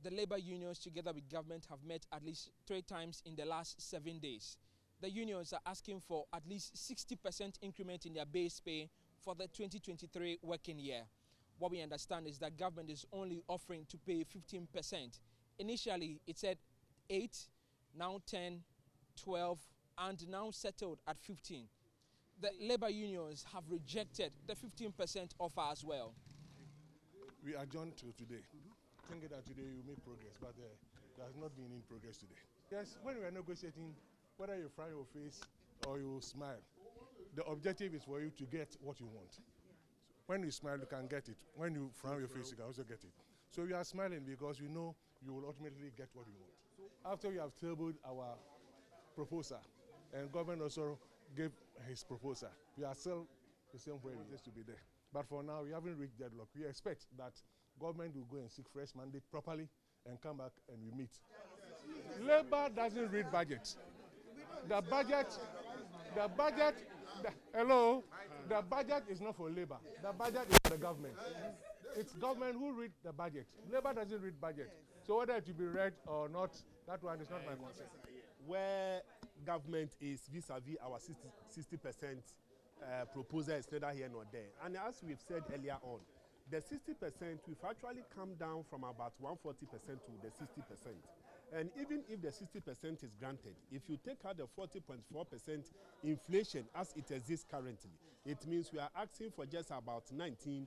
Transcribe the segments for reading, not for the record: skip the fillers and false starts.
The labor unions, together with government, have met at least 3 times in the last 7 days. The unions are asking for at least 60% increment in their base pay for the 2023 working year. What we understand is that government is only offering to pay 15%. Initially, it said 8, now 10, 12, and now settled at 15. The labor unions have rejected the 15% offer as well. We adjourned to today, thinking that today you make progress, but there has not been any progress today. Yes, when we are negotiating, whether you frown your face or you smile, the objective is for you to get what you want. When you smile, you can get it. When you frown your face, you can also get it. So we are smiling because we know you will ultimately get what you want. After we have tabled our proposal, and government also gave his proposal, we are still the same way it used to be there. But for now, we haven't reached deadlock. We expect that government will go and seek fresh mandate properly and come back and we meet. Labour doesn't read budget. The budget is not for Labour. The budget is for the government. It's government who read the budget. Labour doesn't read budget. So whether it will be read or not, that one is not my concern. Where government is vis-a-vis our 60% proposal is neither here nor there. And as we've said earlier on, the 60% we've actually come down from about 140% to the 60%. And even if the 60% is granted, if you take out the 40.4% inflation as it exists currently, it means we are asking for just about 19%,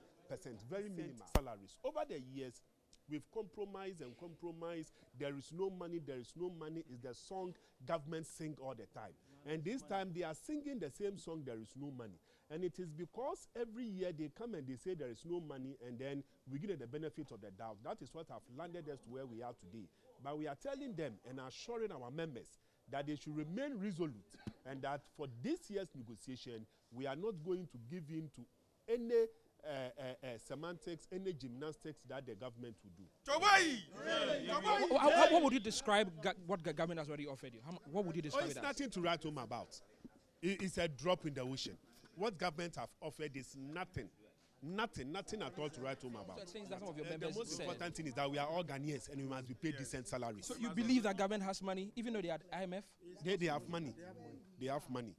very minimal salaries. Over the years, we've compromised and compromised. There is no money is the song government sing all the time. And this time they are singing the same song, there is no money. And it is because every year they come and they say there is no money and then we give them the benefit of the doubt. That is what have landed us to where we are today. But we are telling them and assuring our members that they should remain resolute and that for this year's negotiation, we are not going to give in to any semantics, any gymnastics that the government will do. What would you describe what the government has already offered you? What would you describe it as? It's nothing to write home about. It's a drop in the ocean. What government have offered is nothing at all to write home about. So that some of your The most important thing is that we are all Ghanaians and we must be paid decent salaries. So you believe that government has money, even though they are IMF? They have money. They have money.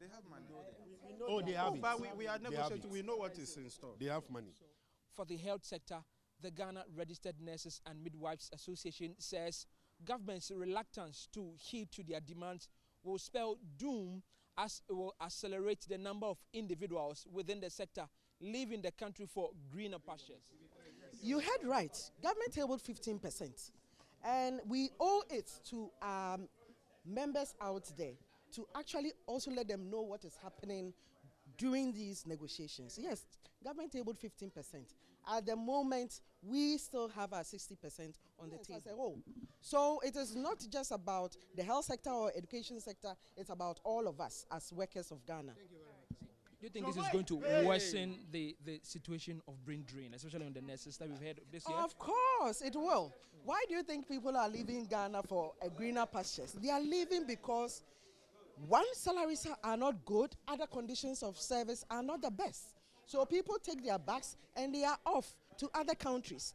Oh, they have it. But we are negotiating. We know what is in store. They have money. For the health sector, the Ghana Registered Nurses and Midwives Association says government's reluctance to heed to their demands will spell doom as it will accelerate the number of individuals within the sector leaving the country for greener pastures. You heard right. Government tabled 15%. And we owe it to members out there to actually also let them know what is happening during these negotiations. Yes, government tabled 15%. At the moment, we still have our 60% on the table as a whole. So it is not just about the health sector or education sector, it's about all of us as workers of Ghana. Thank you very much. Do you think this is going to worsen the situation of brain drain, especially on the nurses that we've heard this year? Of course, it will. Why do you think people are leaving Ghana for a greener pastures? They are leaving because one, salaries are not good, other conditions of service are not the best. So people take their bags and they are off to other countries.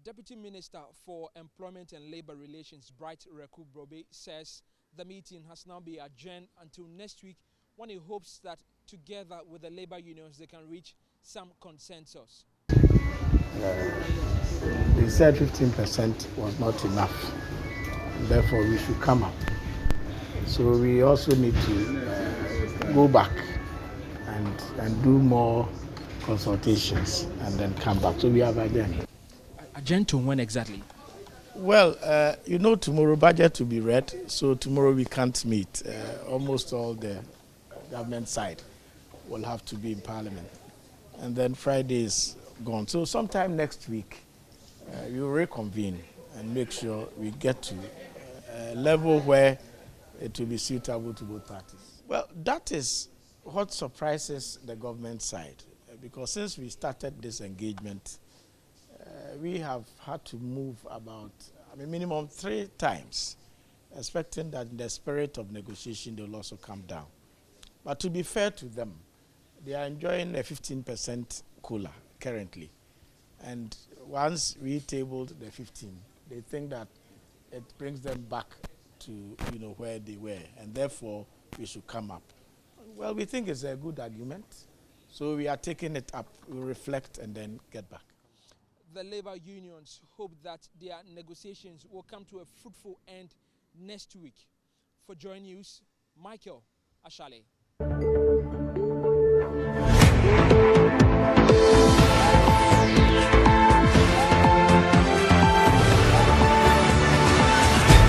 Deputy Minister for Employment and Labor Relations, Bright Reku Brobe, says the meeting has now been adjourned until next week when he hopes that together with the labor unions they can reach some consensus. They said 15% was not enough. Therefore, we should come up. So we also need to go back and do more consultations and then come back. So we have adjourned. Adjourned to when exactly? Well, tomorrow budget will be read, so tomorrow we can't meet. Almost all the government side will have to be in Parliament. And then Friday is gone. So sometime next week, we will reconvene and make sure we get to a level where it will be suitable to both parties. Well, that is what surprises the government side, because since we started this engagement, we have had to move about, minimum 3 times, expecting that in the spirit of negotiation, they will also come down. But to be fair to them, they are enjoying a 15% cooler currently. And once we tabled the 15, they think that it brings them back to, you know, where they were, and therefore we should come up. Well, we think it's a good argument, so we are taking it up. We'll reflect and then get back. The labor unions hope that their negotiations will come to a fruitful end next week. For Joy News, Michael Ashale.